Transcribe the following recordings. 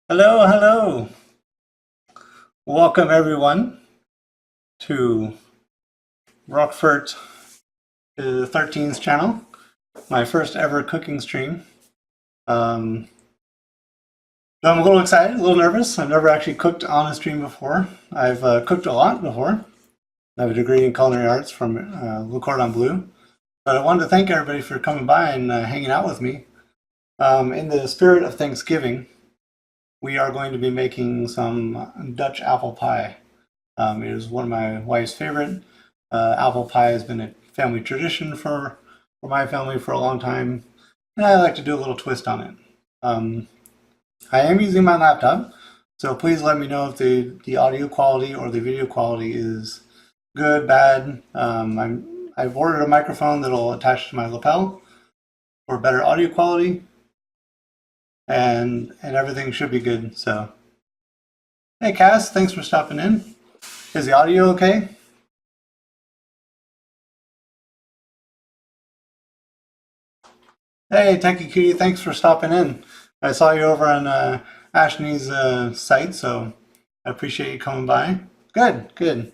Hello, hello. Welcome everyone to Roquefert13's channel, my first ever cooking stream. So I'm a little excited, a little nervous. I've never actually cooked on a stream before. I've cooked a lot before. I have a degree in culinary arts from Le Cordon Bleu. But I wanted to thank everybody for coming by and hanging out with me. In the spirit of Thanksgiving, we are going to be making some Dutch apple pie. It is one of my wife's favorite. Apple pie has been a family tradition for my family for a long time, and I like to do a little twist on it. I am using my laptop, so please let me know if the audio quality or the video quality is good, bad. I've ordered a microphone that'll attach to my lapel for better audio quality, and everything should be good. So, hey Cass, thanks for stopping in. Is the audio okay? Hey Techie Cutie, thanks for stopping in. I saw you over on Ashley's site, so I appreciate you coming by. Good, good.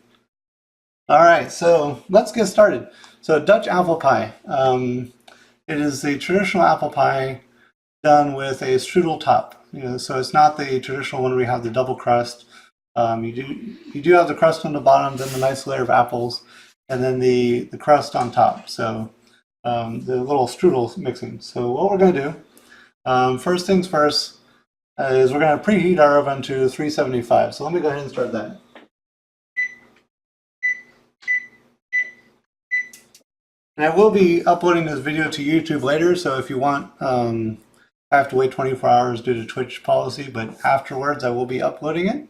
All right, so let's get started. So Dutch apple pie. It is a traditional apple pie done with a strudel top. So it's not the traditional one where we have the double crust. You do have the crust on the bottom, then the nice layer of apples, and then the crust on top. So the little strudel mixing. So what we're going to do, first things first, is we're going to preheat our oven to 375. So let me go ahead and start that. And I will be uploading this video to YouTube later, so if you want, I have to wait 24 hours due to Twitch policy, but afterwards I will be uploading it.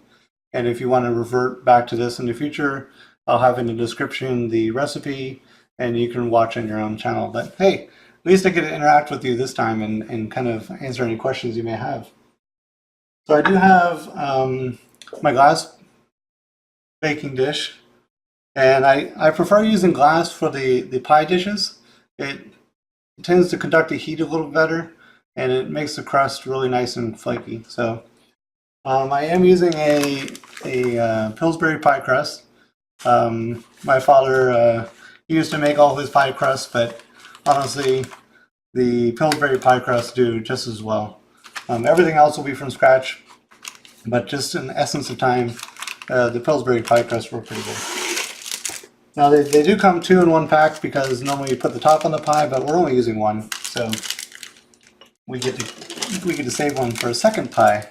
And if you want to revert back to this in the future, I'll have in the description the recipe, and you can watch on your own channel. But hey, at least I get to interact with you this time and kind of answer any questions you may have. So I do have my glass baking dish. And I prefer using glass for the pie dishes. It tends to conduct the heat a little better, and it makes the crust really nice and flaky. So I am using a Pillsbury pie crust. My father used to make all his pie crusts, but honestly, the Pillsbury pie crusts do just as well. Everything else will be from scratch, but just in the essence of time, the Pillsbury pie crusts were pretty good. Now they do come 2 in 1 pack because normally you put the top on the pie, but we're only using 1, so we get to save one for a second pie.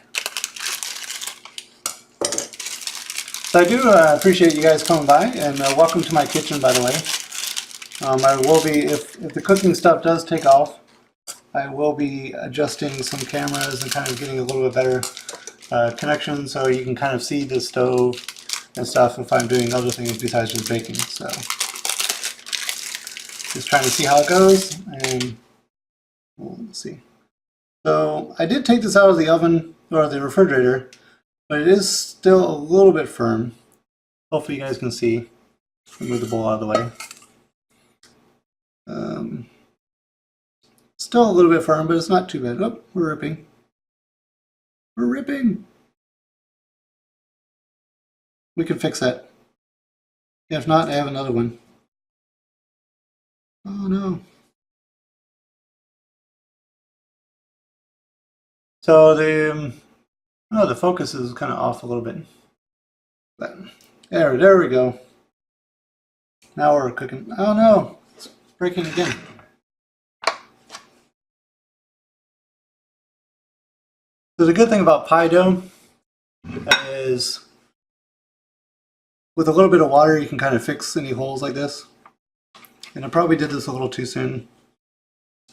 So I do appreciate you guys coming by, and welcome to my kitchen, by the way. I will be, if the cooking stuff does take off, I will be adjusting some cameras and kind of getting a little bit better connection so you can kind of see the stove and stuff if I'm doing other things besides just baking. So just trying to see how it goes, and let's see. So I did take this out of the oven or the refrigerator, but it is still a little bit firm. Hopefully you guys can see. Move the bowl out of the way. Still a little bit firm, but it's not too bad. Oh, we're ripping. We're ripping. We can fix that. If not, I have another one. Oh no. So the focus is kind of off a little bit. But there we go. Now we're cooking. Oh no, it's breaking again. So the good thing about pie dough is with a little bit of water, you can kind of fix any holes like this. And I probably did this a little too soon.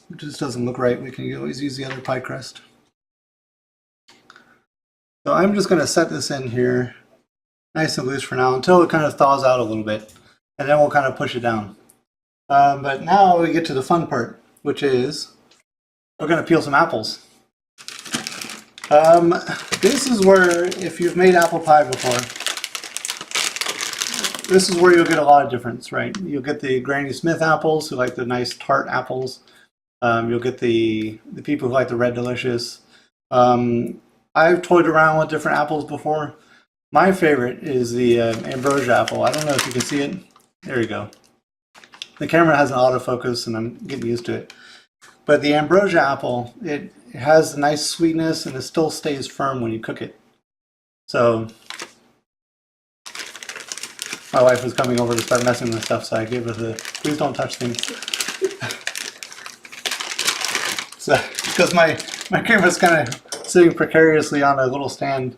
It just doesn't look right. We can always use the other pie crust. So I'm just going to set this in here nice and loose for now until it kind of thaws out a little bit. And then we'll kind of push it down. But now we get to the fun part, which is we're going to peel some apples. This is where, if you've made apple pie before, this is where you'll get a lot of difference, right? You'll get the Granny Smith apples, who like the nice tart apples. You'll get the people who like the Red Delicious. I've toyed around with different apples before. My favorite is the ambrosia apple. I don't know if you can see it. There you go. The camera has an autofocus and I'm getting used to it. But the ambrosia apple, it has a nice sweetness and it still stays firm when you cook it. So my wife was coming over to start messing with stuff, so I gave her the, please don't touch things. So, because my camera's kind of sitting precariously on a little stand.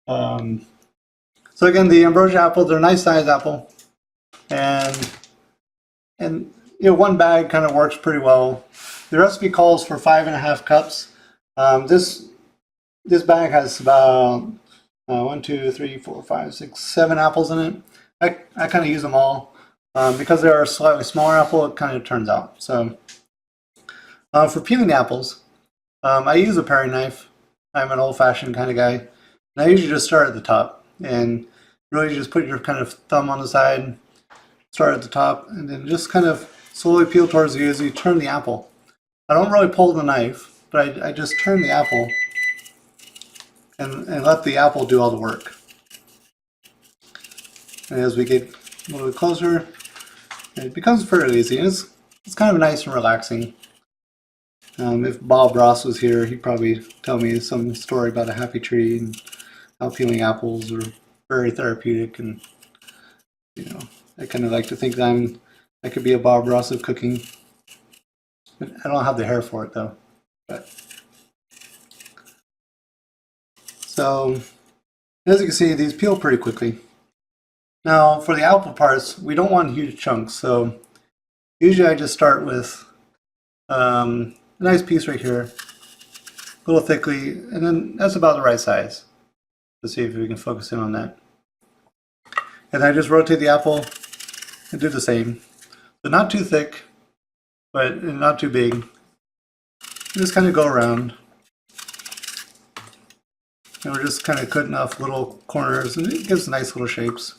So again, the ambrosia apple, they're a nice sized apple. And you know, one bag kind of works pretty well. The recipe calls for 5.5 cups. This bag has about 1, 2, 3, 4, 5, 6, 7 apples in it. I kind of use them all. Because they're a slightly smaller apple, it kind of turns out. So for peeling apples, I use a paring knife. I'm an old-fashioned kind of guy. And I usually just start at the top. And really just put your kind of thumb on the side, start at the top, and then just kind of slowly peel towards you as you turn the apple. I don't really pull the knife, but I just turn the apple and let the apple do all the work. And as we get a little bit closer, it becomes fairly easy. And it's kind of nice and relaxing. If Bob Ross was here, he'd probably tell me some story about a happy tree and how peeling apples are very therapeutic. And you know, I kind of like to think that I could be a Bob Ross of cooking. I don't have the hair for it though. But so as you can see, these peel pretty quickly. Now for the apple parts, we don't want huge chunks, so usually I just start with a nice piece right here, a little thickly, and then that's about the right size. Let's see if we can focus in on that. And I just rotate the apple and do the same. So not too thick, but not too big. Just kind of go around. And we're just kind of cutting off little corners, and it gives nice little shapes.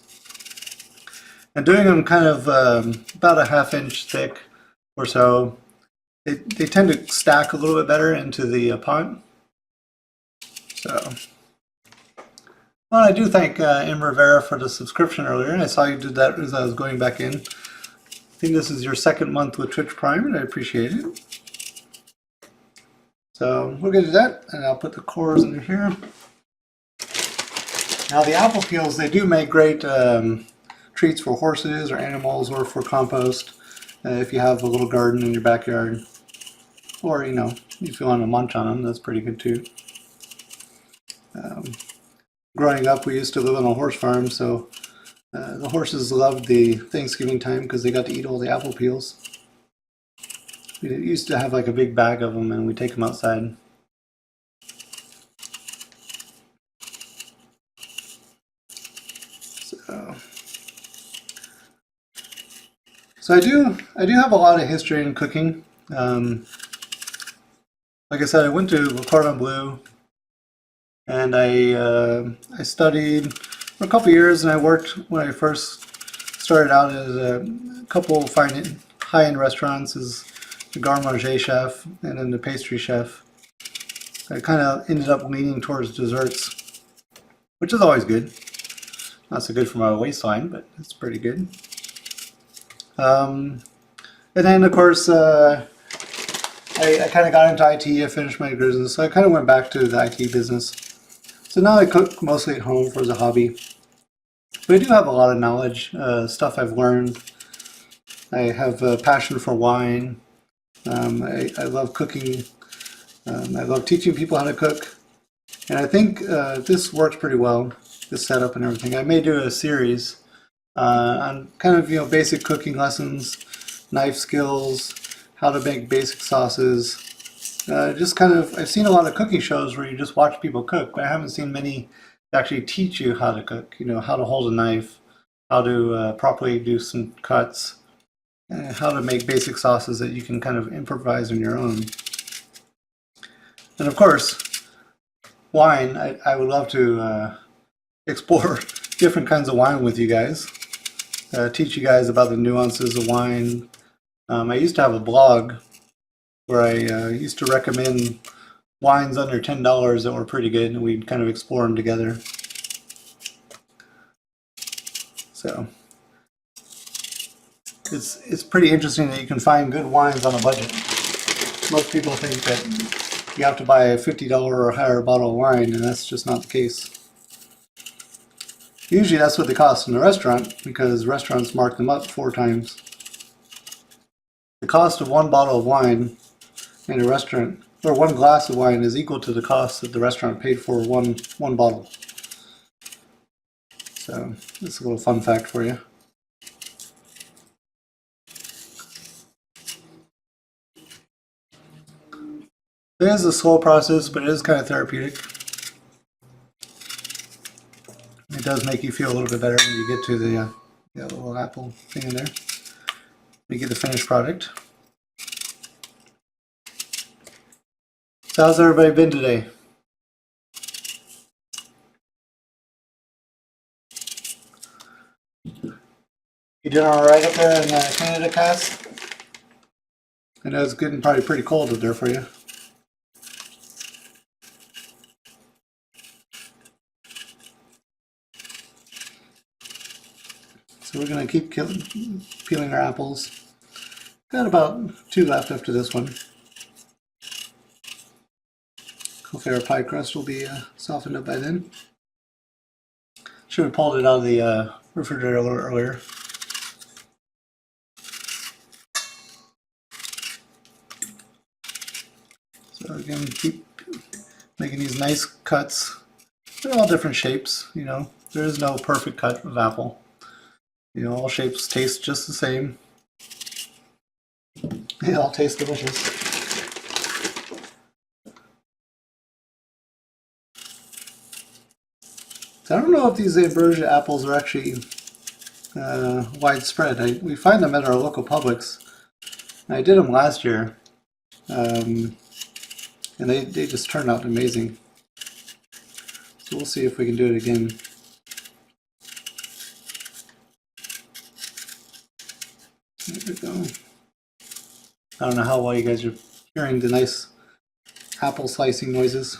And doing them kind of about a 1/2 inch thick or so, they tend to stack a little bit better into the pot. So, well, I do thank M. Rivera for the subscription earlier, and I saw you did that as I was going back in. I think this is your 2nd month with Twitch Prime, and I appreciate it. So we're going to do that, and I'll put the cores under here. Now the apple peels, they do make great treats for horses or animals or for compost if you have a little garden in your backyard. Or, you know, if you want to munch on them, that's pretty good too. Growing up, we used to live on a horse farm, so the horses loved the Thanksgiving time because they got to eat all the apple peels. We used to have like a big bag of them and we take them outside. So I do have a lot of history in cooking. Like I said, I went to Le Cordon Bleu, and I studied for a couple years, and I worked when I first started out at a couple fine high-end restaurants as the garde manger chef and then the pastry chef. I kind of ended up leaning towards desserts, which is always good. Not so good for my waistline, but it's pretty good. And then, of course, I kind of got into IT. I finished my business, so I kind of went back to the IT business. So now I cook mostly at home as a hobby. But I do have a lot of knowledge, stuff I've learned. I have a passion for wine. I love cooking. I love teaching people how to cook. And I think this works pretty well, this setup and everything. I may do a series on kind of, you know, basic cooking lessons, knife skills, how to make basic sauces. Just kind of, I've seen a lot of cooking shows where you just watch people cook, but I haven't seen many that actually teach you how to cook, you know, how to hold a knife, how to properly do some cuts, and how to make basic sauces that you can kind of improvise on your own. And of course, wine, I would love to explore different kinds of wine with you guys, teach you guys about the nuances of wine. I used to have a blog where I used to recommend wines under $10 that were pretty good, and we'd kind of explore them together. So it's pretty interesting that you can find good wines on a budget. Most people think that you have to buy a $50 or higher bottle of wine, and that's just not the case. Usually that's what they cost in the restaurant, because restaurants mark them up 4 times. The cost of one bottle of wine in a restaurant, or one glass of wine, is equal to the cost that the restaurant paid for one bottle. So that's a little fun fact for you. It is a slow process, but it is kind of therapeutic. It does make you feel a little bit better when you get to the little apple thing in there. You get the finished product. So how's everybody been today? You doing all right up there in Canada, Cass? I know it's getting probably pretty cold up there for you. So we're going to keep peeling our apples. Got about 2 left after this one. Hopefully our pie crust will be softened up by then. Should have pulled it out of the refrigerator a little earlier. So again, keep making these nice cuts. They're all different shapes, you know. There is no perfect cut of apple. You know, all shapes taste just the same. They all taste delicious. So I don't know if these Ambrosia apples are actually widespread. We find them at our local Publix. I did them last year, and they just turned out amazing. So we'll see if we can do it again. There we go. I don't know how well you guys are hearing the nice apple slicing noises.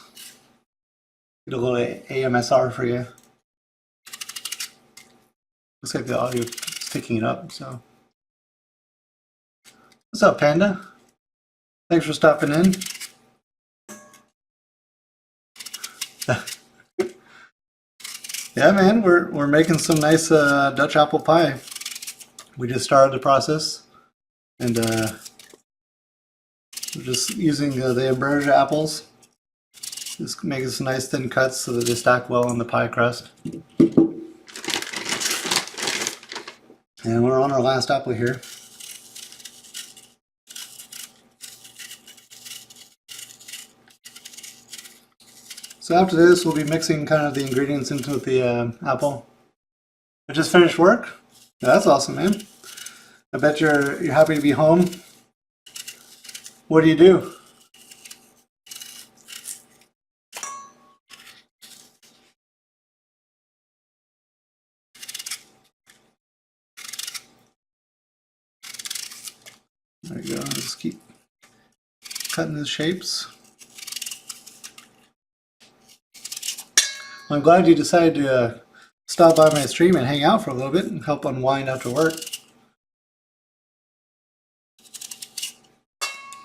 Get a little AMSR for you. Looks like the audio is picking it up, so. What's up, Panda? Thanks for stopping in. Yeah, man, we're making some nice Dutch apple pie. We just started the process, and we're just using the Ambrosia apples. Just making some nice thin cuts so that they stack well on the pie crust. And we're on our last apple here. So after this, we'll be mixing kind of the ingredients into the apple. I just finished work. That's awesome, man. I bet you're happy to be home. What do you do? There you go. Just keep cutting the shapes. Well, I'm glad you decided to stop by my stream and hang out for a little bit and help unwind after work.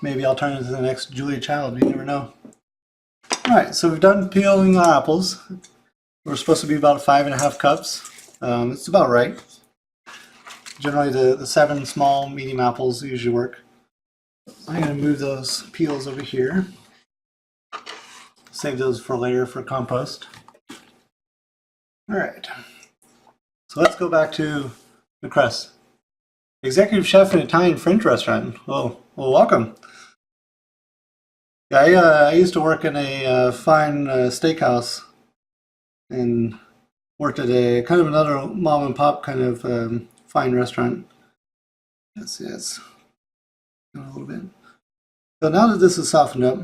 Maybe I'll turn into the next Julia Child. You never know. Alright, so we've done peeling our apples. We're supposed to be about 5.5 cups. It's about right. Generally the 7 small medium apples usually work. I'm going to move those peels over here. Save those for later for compost. Alright, so let's go back to the crust. Executive chef in an Italian French restaurant. Well, welcome. Yeah, I used to work in a fine steakhouse and worked at a kind of another mom and pop kind of fine restaurant. Let's see, it's a little bit. So now that this is softened up,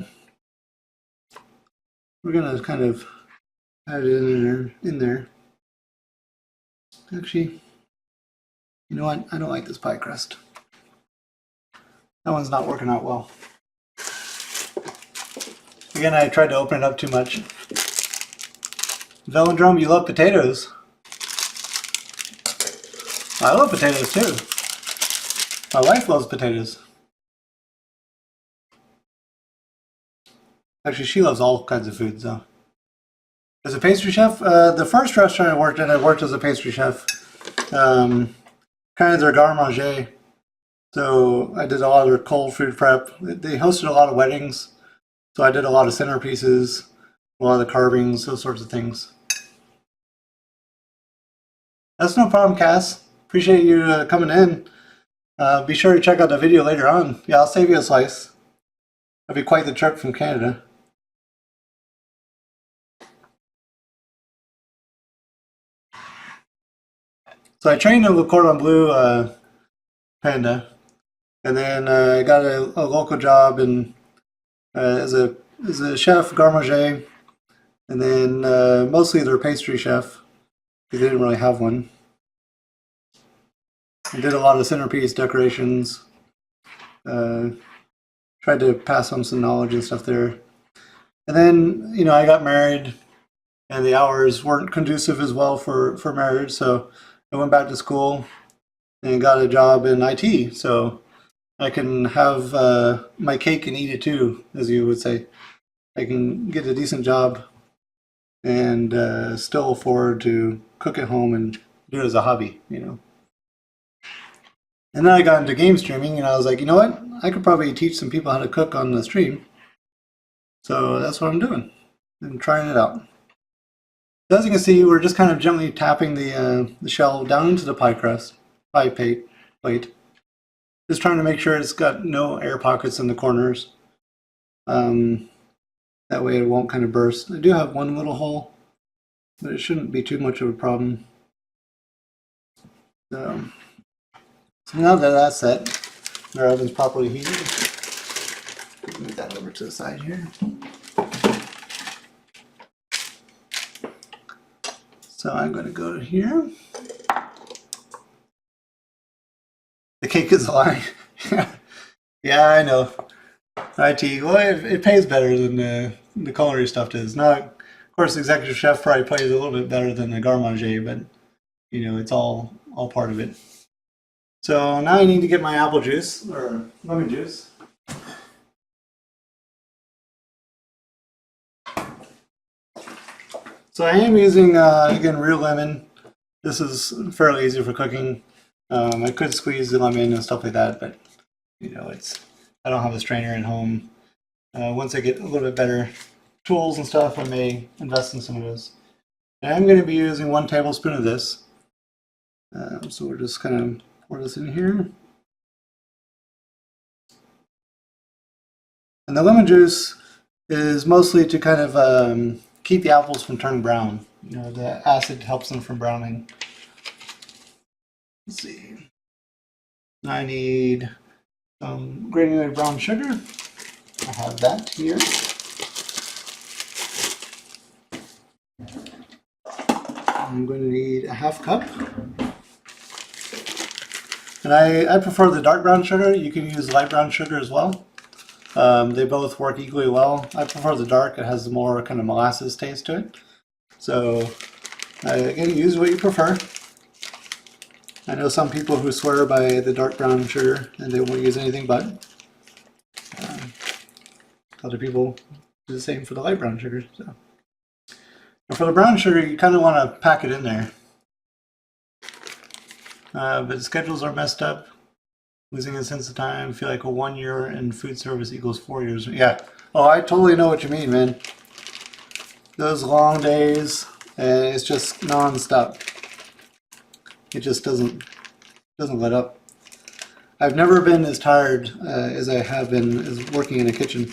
we're going to kind of add it in there. Actually, you know what? I don't like this pie crust. That one's not working out well. I Again, I tried to open it up too much. Velodrome, you love potatoes. I love potatoes too. My wife loves potatoes. Actually, she loves all kinds of foods though. As a pastry chef, the first restaurant I worked at, I worked as a pastry chef. Kind of their garde manger. So I did a lot of their cold food prep. They hosted a lot of weddings. So I did a lot of centerpieces, a lot of the carvings, those sorts of things. That's no problem, Cass. Appreciate you coming in. Be sure to check out the video later on. Yeah, I'll save you a slice. That'd be quite the trip from Canada. So I trained in Le Cordon Bleu Panda, and then I got a local job in as a chef garde manger, and then mostly their pastry chef because they didn't really have one. I did a lot of centerpiece decorations. Tried to pass on some knowledge and stuff there, and then I got married, and the hours weren't conducive as well for marriage, so I went back to school and got a job in IT, so I can have my cake and eat it too, as you would say. I can get a decent job and still afford to cook at home and do it as a hobby, And then I got into game streaming, and I was like, you know what? I could probably teach some people how to cook on the stream. So that's what I'm doing. I'm trying it out. So as you can see, we're just kind of gently tapping the shell down into the pie plate. Just trying to make sure it's got no air pockets in the corners. That way it won't kind of burst. I do have one little hole, but it shouldn't be too much of a problem. So now that that's set, our oven's properly heated. Move that over to the side here. So I'm going to go to here. The cake is lying. Yeah, I know. IT, well, it pays better than the culinary stuff does. Now, of course, the executive chef probably pays a little bit better than the garde manger, but it's all part of it. So now I need to get my apple juice or lemon juice. So I am using again real lemon. This is fairly easy for cooking. I could squeeze the lemon and stuff like that, but I don't have a strainer at home. Once I get a little bit better tools and stuff, I may invest in some of those. And I'm going to be using 1 tablespoon of this. So we're just kind of pour this in here. And the lemon juice is mostly to kind of keep the apples from turning brown. The acid helps them from browning. Let's see. I need some granulated brown sugar. I have that here. I'm going to need a 1/2 cup. And I prefer the dark brown sugar. You can use light brown sugar as well. They both work equally well. I prefer the dark. It has more kind of molasses taste to it. So again, use what you prefer. I know some people who swear by the dark brown sugar and they won't use anything but. Other people do the same for the light brown sugar. So. And for the brown sugar, you kind of want to pack it in there. But the schedules are messed up. Losing a sense of time. I feel like 1 year in food service equals 4 years. Yeah. Oh, I totally know what you mean, man. Those long days, and it's just non-stop. It just doesn't let up. I've never been as tired as I have been as working in a kitchen.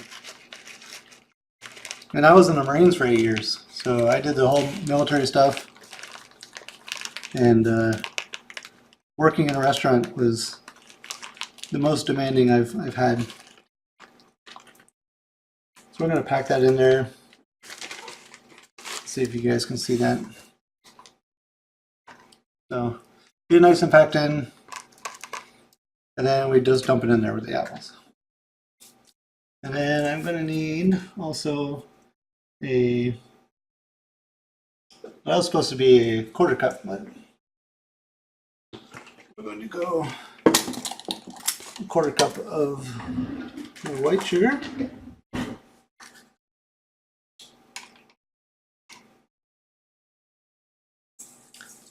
And I was in the Marines for 8 years, so I did the whole military stuff. And working in a restaurant was the most demanding I've had. So we're going to pack that in there. See if you guys can see that. So get it nice and packed in, and then we just dump it in there with the apples. And then I'm going to need also that was supposed to be a 1/4 cup, but we're going to go 1/4 cup of white sugar.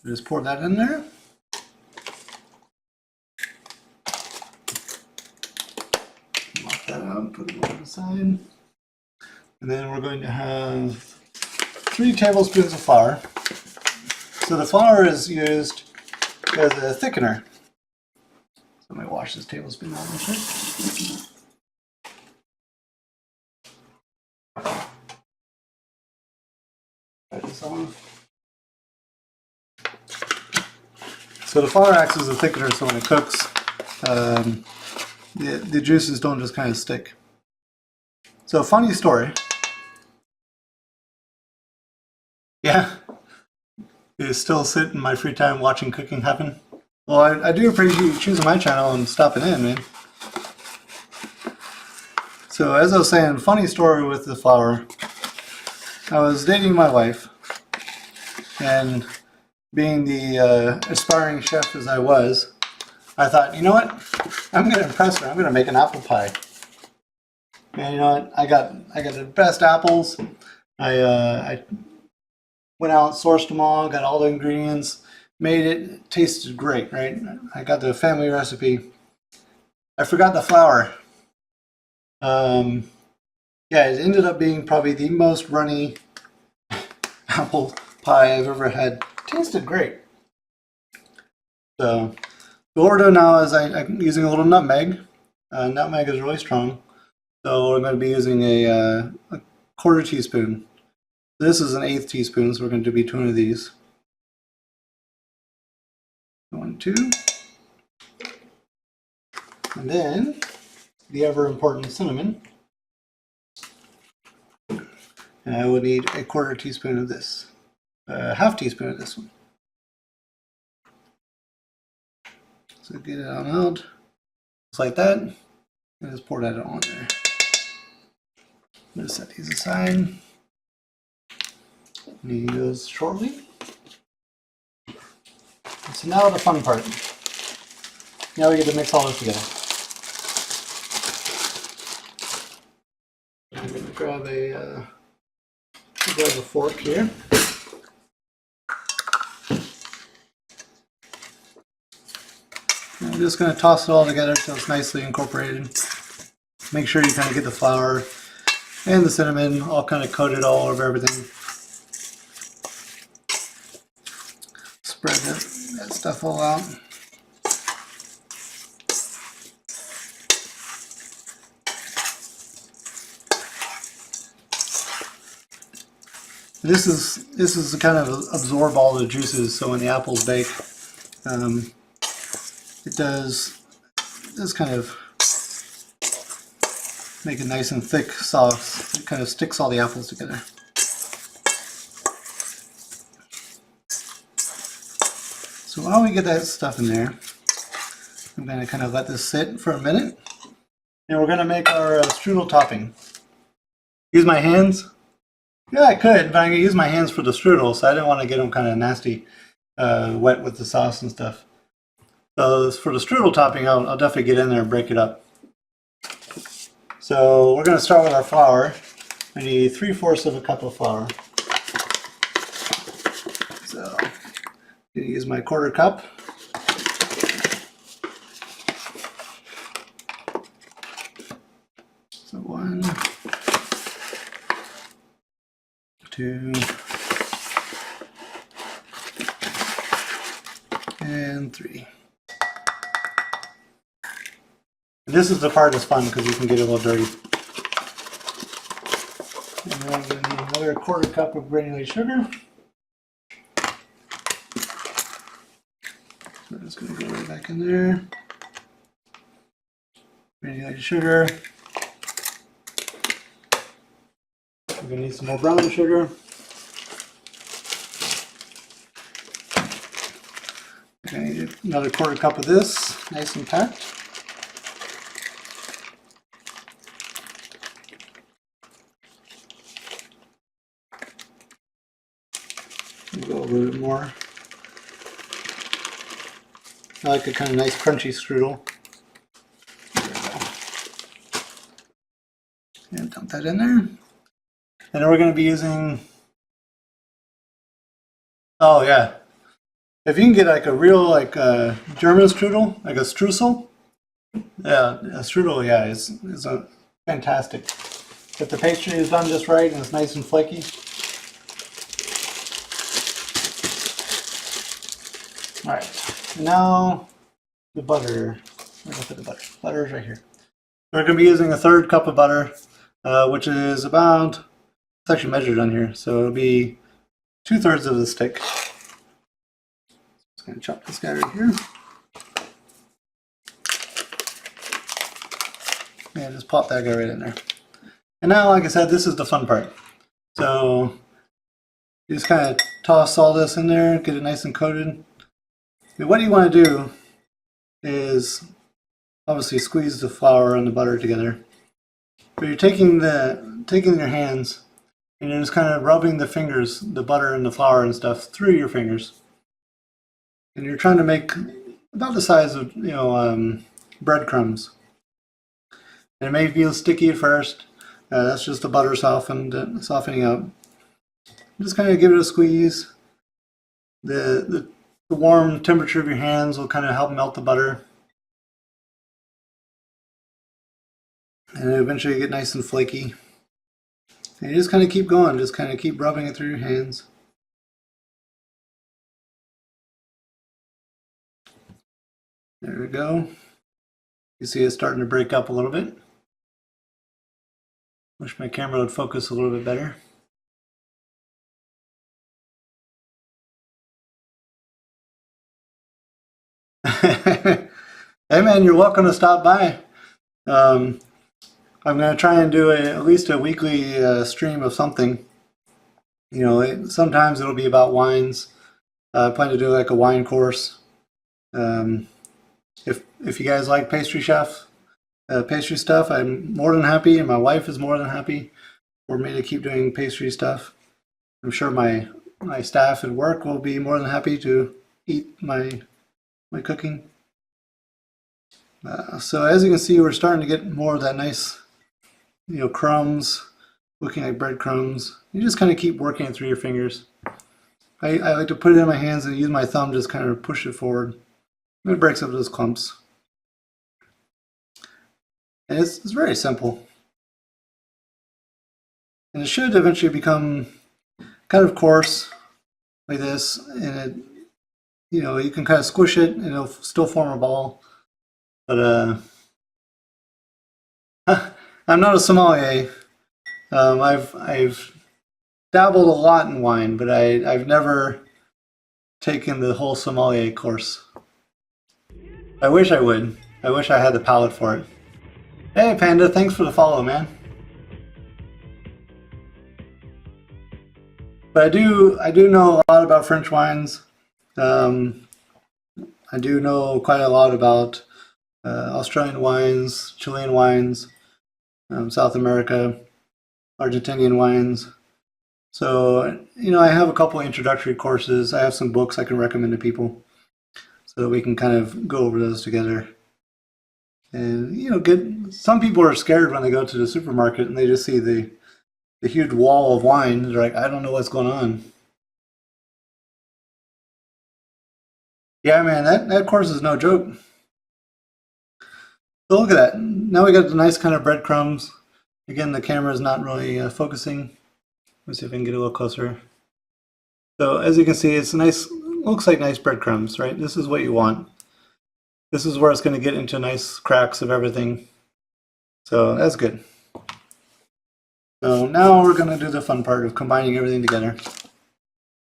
Just pour that in there. Lock that out, put it on the side. And then we're going to have 3 tablespoons of flour. So the flour is used as a thickener. So let me wash this tablespoon out real quick. Try this on. So the flour acts as a thickener, so when it cooks, the juices don't just kind of stick. So, funny story. Yeah, you still sit in my free time watching cooking happen. Well, I do appreciate you choosing my channel and stopping in, man. So, as I was saying, funny story with the flour. I was dating my wife, and being the aspiring chef as I was, I thought, you know what? I'm going to impress her. I'm going to make an apple pie. And you know what? I got the best apples. I went out, sourced them all, got all the ingredients, made it. It tasted great, right? I got the family recipe. I forgot the flour. Yeah, it ended up being probably the most runny apple pie I've ever had. Tasted great. So what we're doing now is I'm using a little nutmeg. Nutmeg is really strong. So we're going to be using a 1/4 teaspoon. This is an 1/8 teaspoon, so we're going to do between of these. 1, 2. And then the ever important cinnamon. And I will need a 1/4 teaspoon of this. 1/2 teaspoon of this one. So get it on out, just like that, and just pour that on there. I'm going to set these aside. Need those shortly. So now the fun part. Now we get to mix all this together. I'm going to grab a fork here. I'm just going to toss it all together until it's nicely incorporated. Make sure you kind of get the flour and the cinnamon all kind of coated all over everything. Spread that stuff all out. This is to kind of absorb all the juices, so when the apples bake, it does kind of make a nice and thick sauce. It kind of sticks all the apples together. So while we get that stuff in there, I'm going to kind of let this sit for a minute, and we're going to make our strudel topping. Use my hands. Yeah, I could, but I'm going to use my hands for the strudel, so I didn't want to get them kind of nasty, wet with the sauce and stuff. So for the strudel topping, I'll definitely get in there and break it up. So we're going to start with our flour. I need 3/4 of a cup of flour. So I'm going to use my 1/4 cup. So 1, 2, and 3. This is the part that's fun because you can get it a little dirty. And then I'm going to need another 1/4 cup of granulated sugar. So I'm just going to go right back in there. Granulated sugar. We're going to need some more brown sugar. We're going to need another 1/4 cup of this, nice and packed. Go a little bit more. I like a kind of nice crunchy strudel. And dump that in there. And then we're going to be using, oh yeah, if you can get like a real like German strudel, like a streusel, yeah, a strudel, yeah, is a fantastic. If the pastry is done just right and it's nice and flaky. All right, now the butter. Where did I put the butter? Butter is right here. We're going to be using a 1/3 cup of butter, which is about, it's actually measured on here, so it'll be 2/3 of the stick. Just going to chop this guy right here. Yeah, just pop that guy right in there. And now, like I said, this is the fun part. So you just kind of toss all this in there, get it nice and coated. And what you want to do is obviously squeeze the flour and the butter together. But you're taking your hands and you're just kind of rubbing the fingers, the butter and the flour and stuff through your fingers. And you're trying to make about the size of, breadcrumbs. And it may feel sticky at first. That's just the butter softening up. Just kind of give it a squeeze. The warm temperature of your hands will kind of help melt the butter. And eventually you get nice and flaky. And you just kind of keep going, just kind of keep rubbing it through your hands. There we go. You see it's starting to break up a little bit. Wish my camera would focus a little bit better. Hey man, you're welcome to stop by. I'm going to try and do at least a weekly stream of something. Sometimes it'll be about wines. I plan to do like a wine course. If you guys like pastry stuff, I'm more than happy, and my wife is more than happy for me to keep doing pastry stuff. I'm sure my staff at work will be more than happy to eat my cooking. So as you can see, we're starting to get more of that nice, crumbs, looking like breadcrumbs. You just kind of keep working it through your fingers. I like to put it in my hands and use my thumb, just kind of push it forward. And it breaks up those clumps. And it's very simple. And it should eventually become kind of coarse, like this. And you can kind of squish it and it'll still form a ball. But I'm not a sommelier. I've dabbled a lot in wine, but I've never taken the whole sommelier course. I wish I would. I wish I had the palate for it. Hey Panda, thanks for the follow, man. But I do know a lot about French wines. I do know quite a lot about Australian wines, Chilean wines, South America, Argentinian wines. So, I have a couple introductory courses. I have some books I can recommend to people so that we can kind of go over those together. And, some people are scared when they go to the supermarket and they just see the huge wall of wine. They're like, I don't know what's going on. Yeah, man, that course is no joke. So look at that. Now we got the nice kind of breadcrumbs. Again, the camera is not really focusing. Let's see if I can get a little closer. So as you can see, it's nice, looks like nice breadcrumbs, right? This is what you want. This is where it's going to get into nice cracks of everything. So that's good. So now we're going to do the fun part of combining everything together.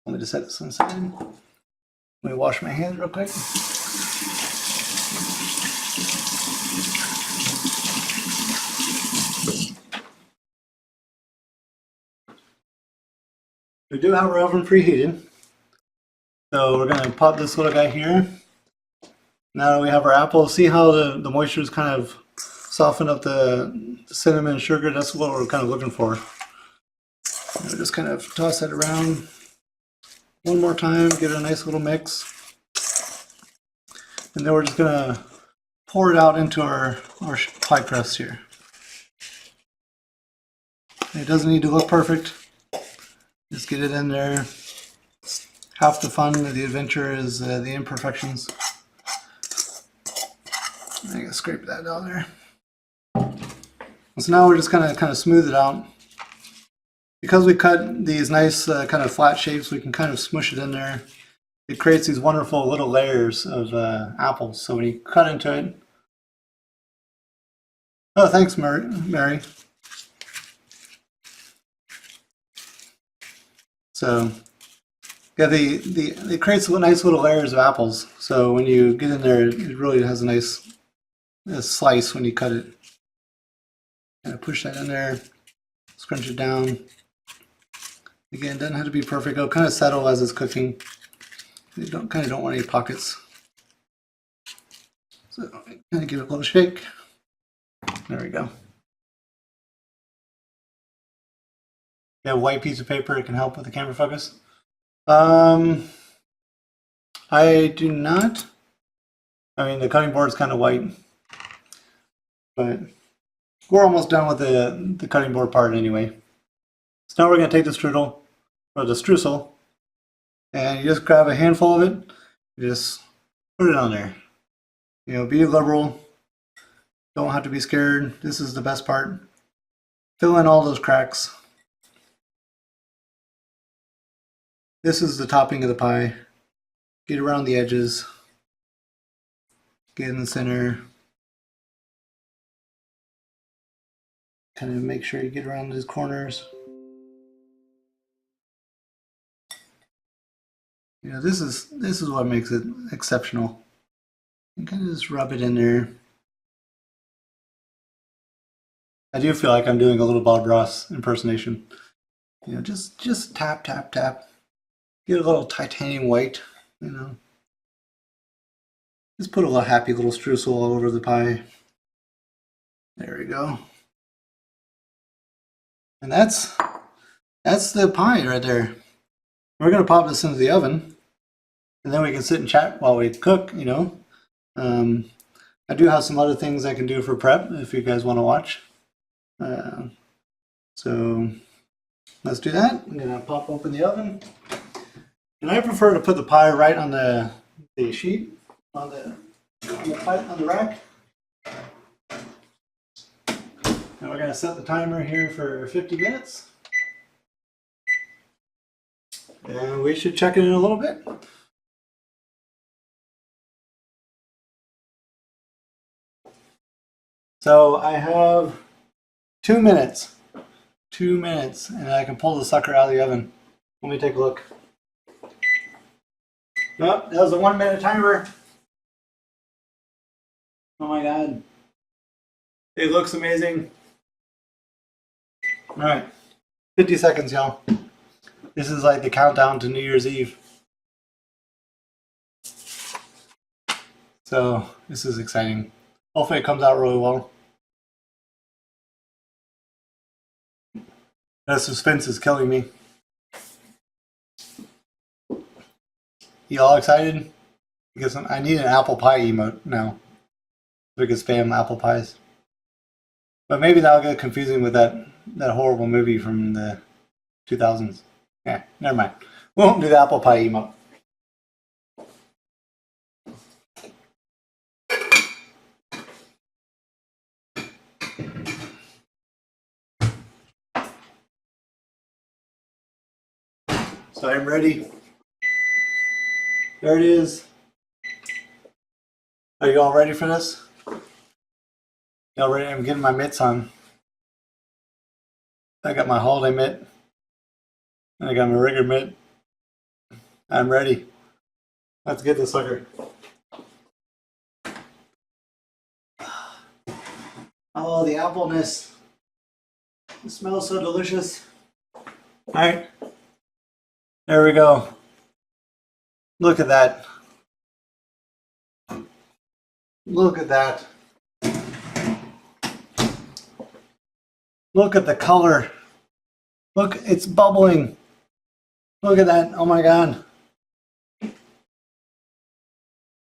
Let me just set this inside. Let me wash my hands real quick. We do have our oven preheated. So we're going to pop this little guy here. Now that we have our apple, see how the moisture is kind of softened up the cinnamon and sugar? That's what we're kind of looking for. And we just kind of toss that around. one more time, get a nice little mix. And then we're just gonna pour it out into our pie crust here. It doesn't need to look perfect. Just get it in there. Half the fun of the adventure is the imperfections. I gotta scrape that down there. So now we're just gonna kind of smooth it out. Because we cut these nice kind of flat shapes, we can kind of smush it in there. It creates these wonderful little layers of apples. So when you cut into it, oh, thanks, Mary. So yeah, it creates nice little layers of apples. So when you get in there, it really has a nice slice when you cut it. Kind of push that in there, scrunch it down. Again, it doesn't have to be perfect. It'll kind of settle as it's cooking. You don't want any pockets. So kind of give it a little shake. There we go. You have a white piece of paper, it can help with the camera focus. I do not. I mean, the cutting board is kind of white, but we're almost done with the cutting board part anyway. So now we're going to take the strudel, or the streusel, and you just grab a handful of it, you just put it on there. You know, be liberal, don't have to be scared. This is the best part. Fill in all those cracks. This is the topping of the pie. Get around the edges. Get in the center. Kind of make sure you get around these corners. You know, this is what makes it exceptional. You kind of just rub it in there. I do feel like I'm doing a little Bob Ross impersonation. You know, just tap, tap, tap. Get a little titanium white, you know. Just put a little happy little streusel all over the pie. There we go. And that's the pie right there. We're gonna pop this into the oven, and then we can sit and chat while we cook, you know. I do have some other things I can do for prep if you guys want to watch. So let's do that. I'm gonna pop open the oven. And I prefer to put the pie right on the sheet, on the rack. And we're going to set the timer here for 50 minutes. And we should check it in a little bit. So I have 2 minutes. 2 minutes, and I can pull the sucker out of the oven. Let me take a look. Nope, that was a 1 minute timer. Oh my god. It looks amazing. Alright, 50 seconds, y'all. This is like the countdown to New Year's Eve. So, this is exciting. Hopefully it comes out really well. The suspense is killing me. You all excited? Because I need an apple pie emote now. So we can spam apple pies. But maybe that'll get confusing with that horrible movie from the 2000s. Yeah, never mind. We won't do the apple pie emote. So I'm ready. There it is. Are you all ready for this? Y'all ready? I'm getting my mitts on. I got my holiday mitt. I got my regular mitt. I'm ready. Let's get this sucker. Oh, the appleness. It smells so delicious. Alright. There we go. Look at that. Look at that. Look at the color. Look, it's bubbling. Look at that. Oh my god.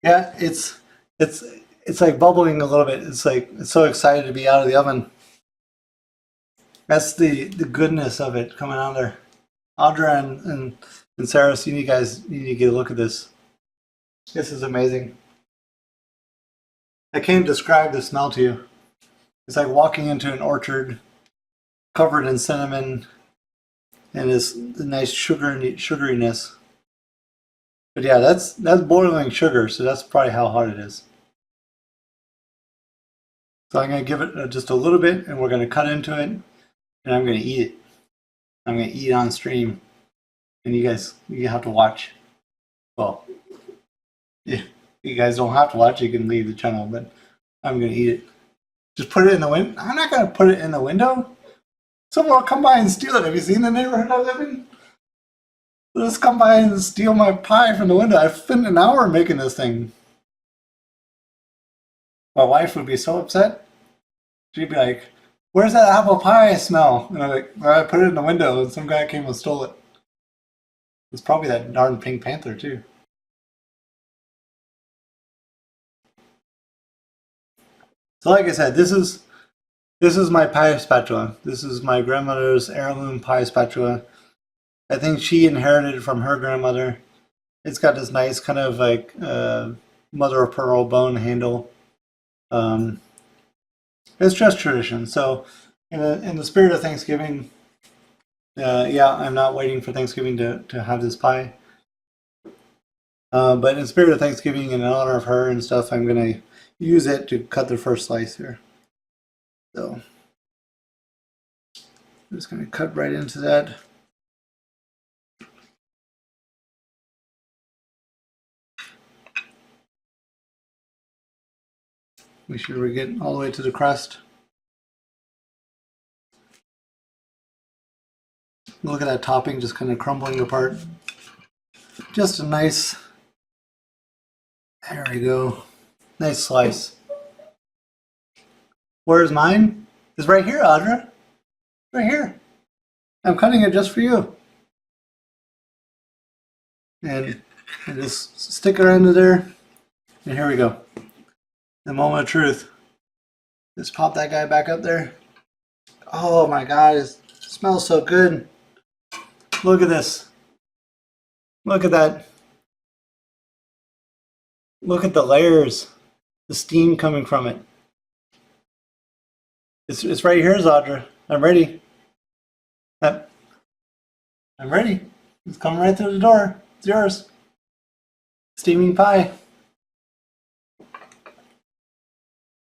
Yeah, it's it's like bubbling a little bit. It's like it's so excited to be out of the oven. That's the goodness of it coming out there. Audra and Sarah, so you guys need to get a look at this. This is amazing. I can't describe the smell to you. It's like walking into an orchard covered in cinnamon and this nice sugariness. But yeah, that's boiling sugar, so that's probably how hot it is. So I'm going to give it just a little bit, and we're going to cut into it, and I'm going to eat it. I'm going to eat it on stream, and you have to watch. Well, yeah, you guys don't have to watch. You can leave the channel, but I'm going to eat it. Just put it in the window. I'm not going to put it in the window. Someone will come by and steal it. Have you seen the neighborhood I live in? They'll just come by and steal my pie from the window. I've spent an hour making this thing. My wife would be so upset. She'd be like, "Where's that apple pie smell?" And I'm like, "Well, I put it in the window and some guy came and stole it." It's probably that darn Pink Panther too. So like I said, this is my pie spatula. This is my grandmother's heirloom pie spatula. I think she inherited it from her grandmother. It's got this nice kind of like mother of pearl bone handle. It's just tradition. So in the spirit of Thanksgiving, yeah, I'm not waiting for Thanksgiving to have this pie. But in the spirit of Thanksgiving and in honor of her and stuff, I'm going to use it to cut the first slice here. So I'm just going to cut right into that. Make sure we get all the way to the crust. Look at that topping just kind of crumbling apart. Just a nice, there we go, nice slice. Where's mine? It's right here, Audra. Right here. I'm cutting it just for you. And just stick it under there. And here we go. The moment of truth. Just pop that guy back up there. Oh my God, it smells so good. Look at this. Look at that. Look at the layers. The steam coming from it. It's right here, Audra. I'm ready. I'm ready. It's coming right through the door. It's yours. Steaming pie.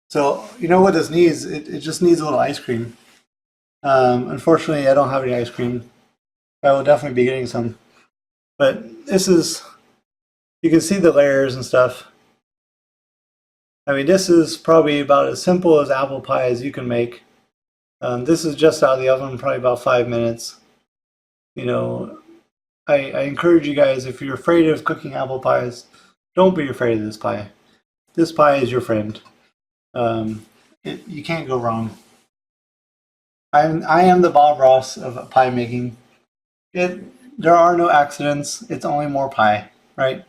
So you know what this needs? It just needs a little ice cream. Unfortunately, I don't have any ice cream. I will definitely be getting some. But this is, you can see the layers and stuff. I mean, this is probably about as simple as apple pie as you can make. This is just out of the oven, probably about 5 minutes. You know, I encourage you guys, if you're afraid of cooking apple pies, don't be afraid of this pie. This pie is your friend. You can't go wrong. I am the Bob Ross of pie making. There are no accidents. It's only more pie, right?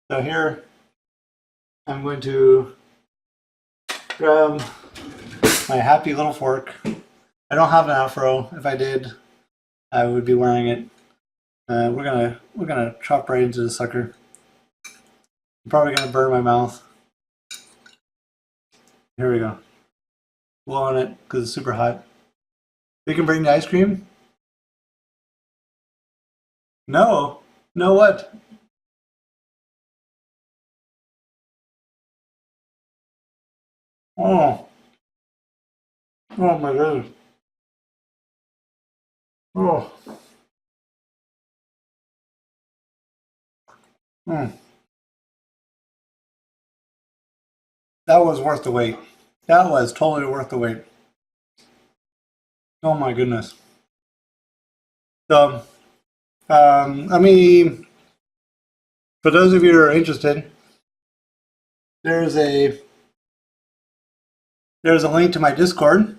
So here, I'm going to grab my happy little fork. I don't have an afro. If I did, I would be wearing it. We're gonna chop right into the sucker. I'm probably gonna burn my mouth. Here we go. Blow on it because it's super hot. We can bring the ice cream. No, no what? Oh, oh my goodness. Oh, mm. That was worth the wait. That was totally worth the wait. Oh my goodness. So, let me, for those of you who are interested, there's a link to my Discord,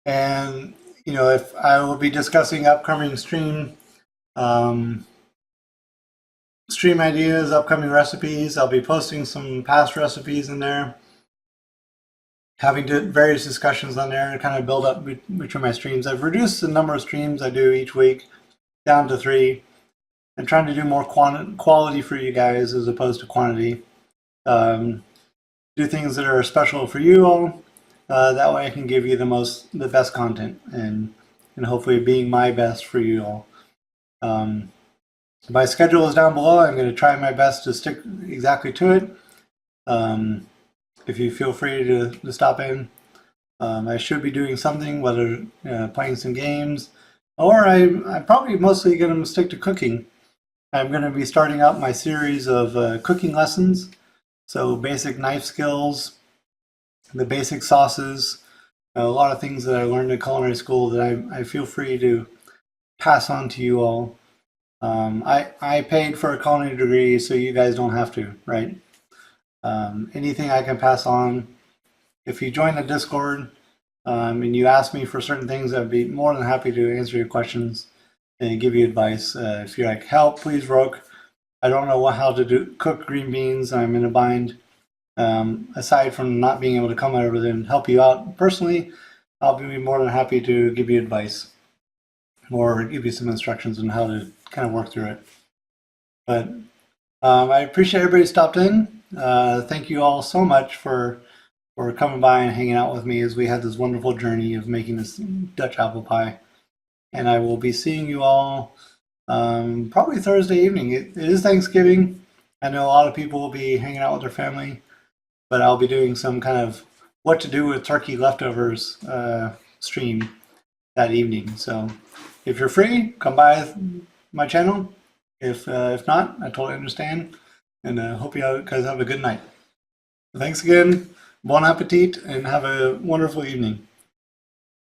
and you know, if I will be discussing upcoming stream, stream ideas, upcoming recipes. I'll be posting some past recipes in there, having various discussions on there to kind of build up between my streams. I've reduced the number of streams I do each week down to 3, and trying to do more quality for you guys as opposed to quantity. Do things that are special for you all. That way I can give you the best content, and hopefully being my best for you all. My schedule is down below. I'm going to try my best to stick exactly to it. If you feel free to stop in, I should be doing something, whether playing some games, or I'm probably mostly going to stick to cooking. I'm going to be starting out my series of cooking lessons. So basic knife skills, the basic sauces, a lot of things that I learned in culinary school that I feel free to pass on to you all. I paid for a culinary degree, so you guys don't have to, right? Anything I can pass on. If you join the Discord and you ask me for certain things, I'd be more than happy to answer your questions and give you advice. If you're like, help, please, Roque, I don't know how to cook green beans, I'm in a bind. Aside from not being able to come over there and help you out personally, I'll be more than happy to give you advice or give you some instructions on how to kind of work through it. But I appreciate everybody stopped in. Thank you all so much for coming by and hanging out with me as we had this wonderful journey of making this Dutch apple pie. And I will be seeing you all probably Thursday evening. It is Thanksgiving. I know a lot of people will be hanging out with their family, but I'll be doing some kind of what to do with turkey leftovers stream that evening. So if you're free, come by my channel. If not, I totally understand. And hope you guys have a good night. Thanks again. Bon appetit, and have a wonderful evening.